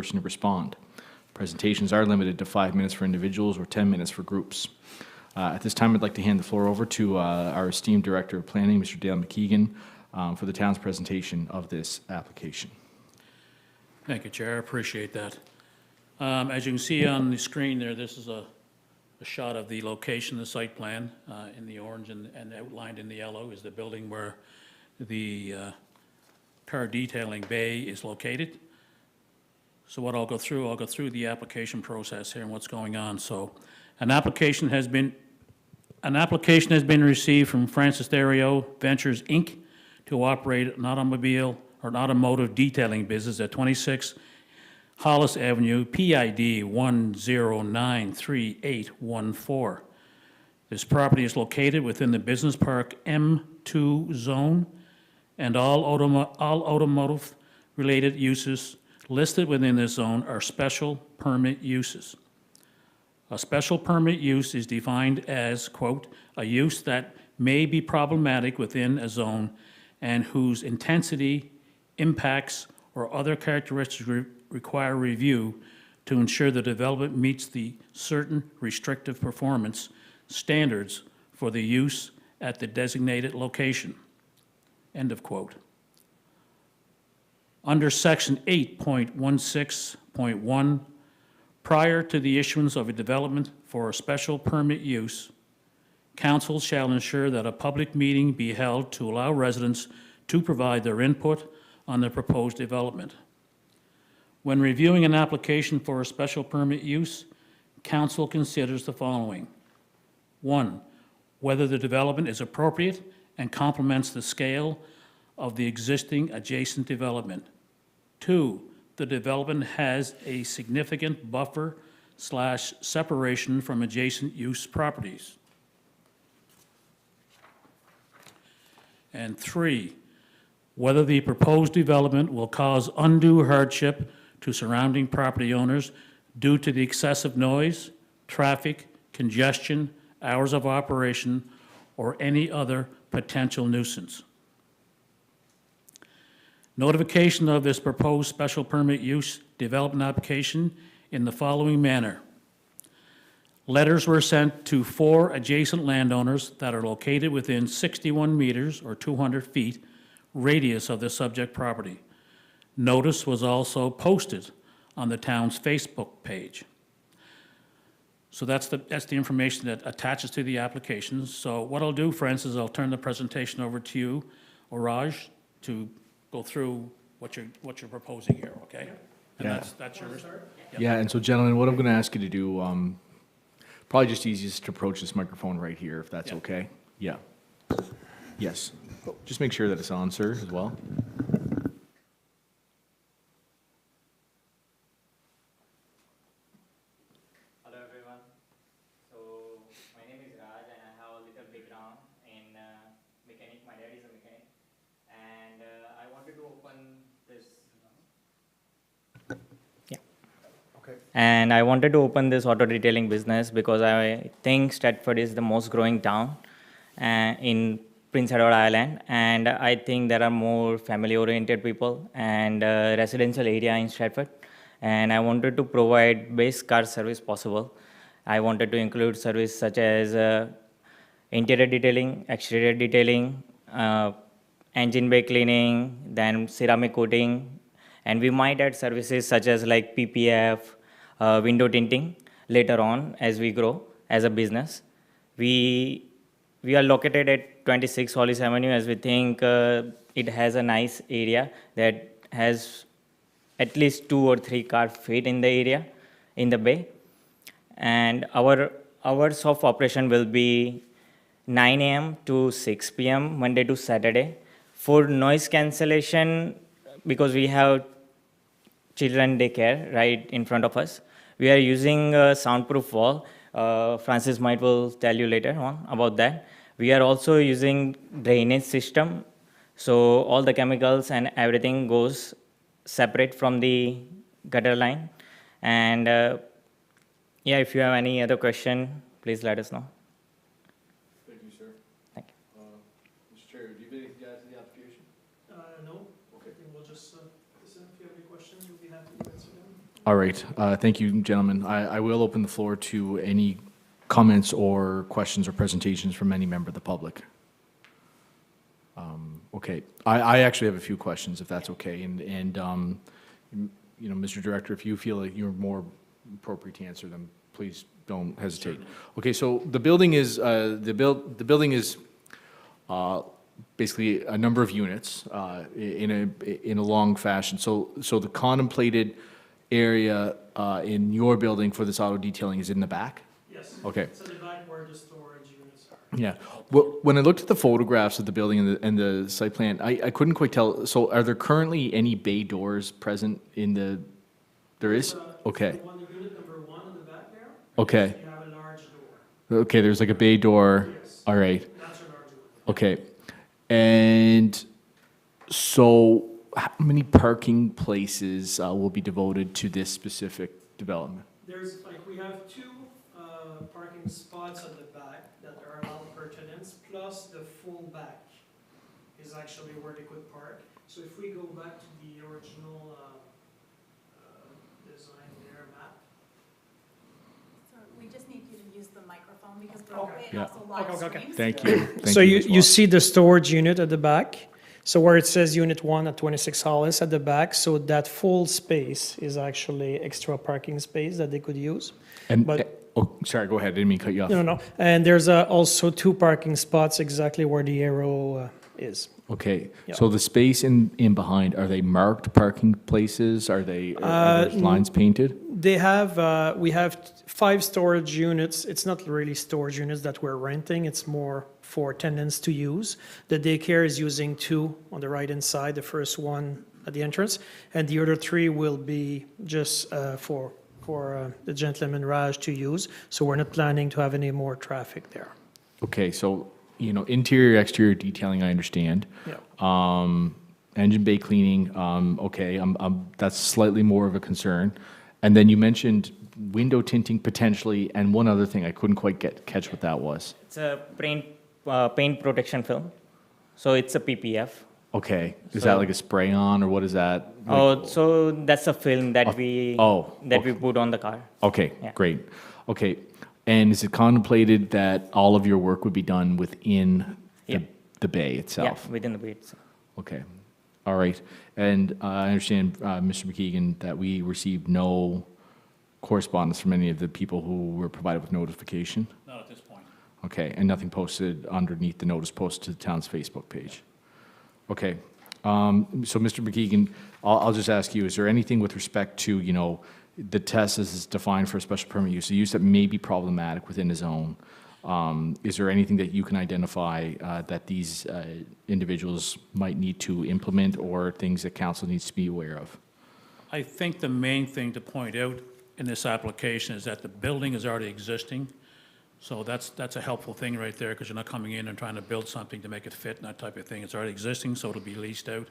person to respond. Presentations are limited to 5 minutes for individuals or 10 minutes for groups. At this time, I'd like to hand the floor over to our esteemed Director of Planning, Mr. Dale McKeegan, for the town's presentation of this application. Thank you, Chair. I appreciate that. As you can see on the screen there, this is a shot of the location, the site plan in the orange and outlined in the yellow is the building where the car detailing bay is located. So what I'll go through the application process here and what's going on. So an application has been received from Francis Theriot Ventures, Inc. to operate an automobile or an automotive detailing business at 26 Hollis Avenue, PID 1093814. This property is located within the Business Park M2 zone, and all automotive-related uses listed within this zone are special permit uses. A special permit use is defined as, quote, a use that may be problematic within a zone and whose intensity, impacts, or other characteristics require review to ensure the development meets the certain restrictive performance standards for the use at the designated location. End of quote. Under Section 8.16.1, prior to the issuance of a development for a special permit use, council shall ensure that a public meeting be held to allow residents to provide their input on the proposed development. When reviewing an application for a special permit use, council considers the following. 1, whether the development is appropriate and complements the scale of the existing adjacent development. 2, the development has a significant buffer/separation from adjacent use properties. And 3, whether the proposed development will cause undue hardship to surrounding property owners due to the excessive noise, traffic, congestion, hours of operation, or any other potential nuisance. Notification of this proposed special permit use development application in the following manner. Letters were sent to 4 adjacent landowners that are located within 61 meters or 200 feet radius of the subject property. Notice was also posted on the town's Facebook page. So that's the information that attaches to the application. So what I'll do, friends, is I'll turn the presentation over to you, Oraj, to go through what you're proposing here, okay? And Yeah. that's yours. Yeah, and so gentlemen, what I'm going to ask you to do, probably just easiest to approach this microphone right here, if that's Yeah. okay? Yeah. Yes. Just make sure that it's on, sir, as well. Hello everyone. So my name is Raj and I have a little background in mechanic. My dad is a mechanic and I wanted to open this. And I wanted to open this auto detailing business because I think Stratford is the most growing town in Prince Edward Island, and I think there are more family-oriented people and residential area in Stratford. And I wanted to provide best car service possible. I wanted to include service such as interior detailing, exterior detailing, engine bay cleaning, then ceramic coating, and we might add services such as like PPF, window tinting later on as we grow as a business. We are located at 26 Hollis Avenue, as we think it has a nice area that has at least 2 or 3 car fit in the area, in the bay. And our hours of operation will be 9 a.m. to 6 p.m. Monday to Saturday. For noise cancellation, because we have children daycare right in front of us, we are using a soundproof wall. Francis might will tell you later on about that. We are also using drainage system, so all the chemicals and everything goes separate from the gutter line. And yeah, if you have any other question, please let us know. Thank you, sir. Thank you. Mr. Chair, do you have anything to add to the application? No. Okay. I think we'll just listen. If you have any questions, we'll be happy to answer them. All right, thank you, gentlemen. I will open the floor to any comments or questions or presentations from any member of the public. Okay, I actually have a few questions, if that's okay, and you know, Mr. Director, if you feel like you're more appropriate to answer them, please don't hesitate. Okay, so the building is, the building is basically a number of units in a long fashion. So the contemplated area in your building for this auto detailing is in the back? Yes. Okay. So the back where the storage units are. Yeah. Well, when I looked at the photographs of the building and the site plan, I couldn't quite tell. So are there currently any bay doors present in the, there is? Okay. The one, unit number 1 in the back there. Okay. You have a large door. Okay, there's like a bay door. Yes. All right. That's a large door. Okay. And so how many parking places will be devoted to this specific development? There's, like, we have 2 parking spots at the back that are allowed per tenants, plus the full back is actually where they could park. So if we go back to the original design there, map. So we just need you to use the microphone because Okay. it Yeah. also live Okay. streams. Thank you. Thank So as you well. see the storage unit at the back. So where it says Unit 1 at 26 Hollis at the back, so that full space is actually extra parking space that they could use. And, but- oh, sorry, go ahead. Didn't mean to cut you off. No. And there's also 2 parking spots exactly where the arrow is. Okay, Yeah. so the space in behind, are they marked parking places? Are they, are there lines painted? They have, we have 5 storage units. It's not really storage units that we're renting. It's more for tenants to use. The daycare is using 2 on the right-hand side, the first one at the entrance, and the other 3 will be just for the gentleman Raj to use. So we're not planning to have any more traffic there. Okay, so, you know, interior, exterior detailing, I understand. Yeah. Engine bay cleaning, okay, that's slightly more of a concern. And then you mentioned window tinting potentially, and one other thing, I couldn't quite catch what that was. It's a paint protection film. So it's a PPF. Okay, is that So- like a spray-on, or what is that? Oh, so that's a film that we okay. put on the car. Okay, Yeah. great. Okay, and is it contemplated that all of your work would be done within Yeah. the bay itself? Yeah, within the beats. Okay, all right. And I understand, Mr. McKeegan, that we received no correspondence from any of the people who were provided with notification? Not at this point. Okay, and nothing posted underneath the notice posted to the town's Facebook page? Okay, so Mr. McKeegan, I'll just ask you, is there anything with respect to, you know, the test as is defined for a special permit use, a use that may be problematic within the zone? Is there anything that you can identify that these individuals might need to implement, or things that council needs to be aware of? I think the main thing to point out in this application is that the building is already existing. So that's a helpful thing right there, because you're not coming in and trying to build something to make it fit and that type of thing. It's already existing, so it'll be leased out.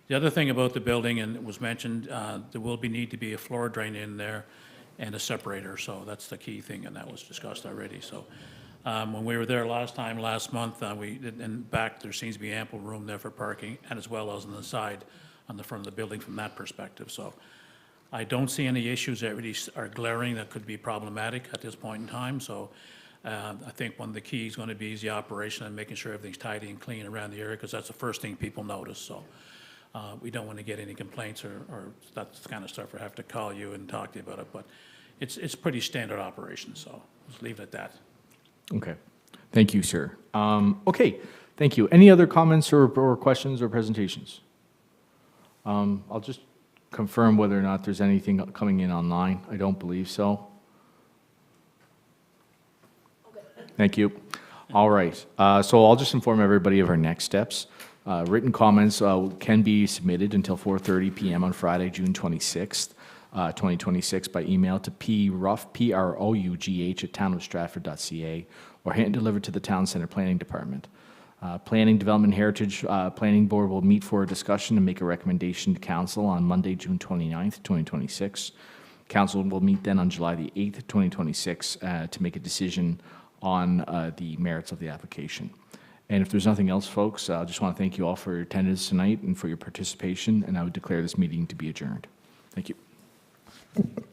The other thing about the building, and it was mentioned, there will need to be a floor drain in there and a separator, so that's the key thing, and that was discussed already. So when we were there last month, in back, there seems to be ample room there for parking, and as well as on the side, on the front of the building from that perspective. So I don't see any issues that really are glaring that could be problematic at this point in time. So I think one of the keys is going to be the operation and making sure everything's tidy and clean around the area, because that's the first thing people notice. So we don't want to get any complaints or that kind of stuff, or have to call you and talk to you about it. But it's pretty standard operation, so let's leave it at that. Okay, thank you, sir. Okay, thank you. Any other comments or questions or presentations? I'll just confirm whether or not there's anything coming in online. I don't believe so. Thank you. All right, so I'll just inform everybody of our next steps. Written comments can be submitted until 4:30 p.m. on Friday, June 26th, 2026 by email to prough, P-R-O-U-G-H, at townofstratford.ca, or hand-delivered to the Town Center Planning Department. Planning, Development, Heritage Planning Board will meet for a discussion and make a recommendation to Council on Monday, June 29th, 2026. Council will meet then on July the 8th, 2026, to make a decision on the merits of the application. And if there's nothing else, folks, I just want to thank you all for your attendance tonight and for your participation, and I would declare this meeting to be adjourned. Thank you. Thank you.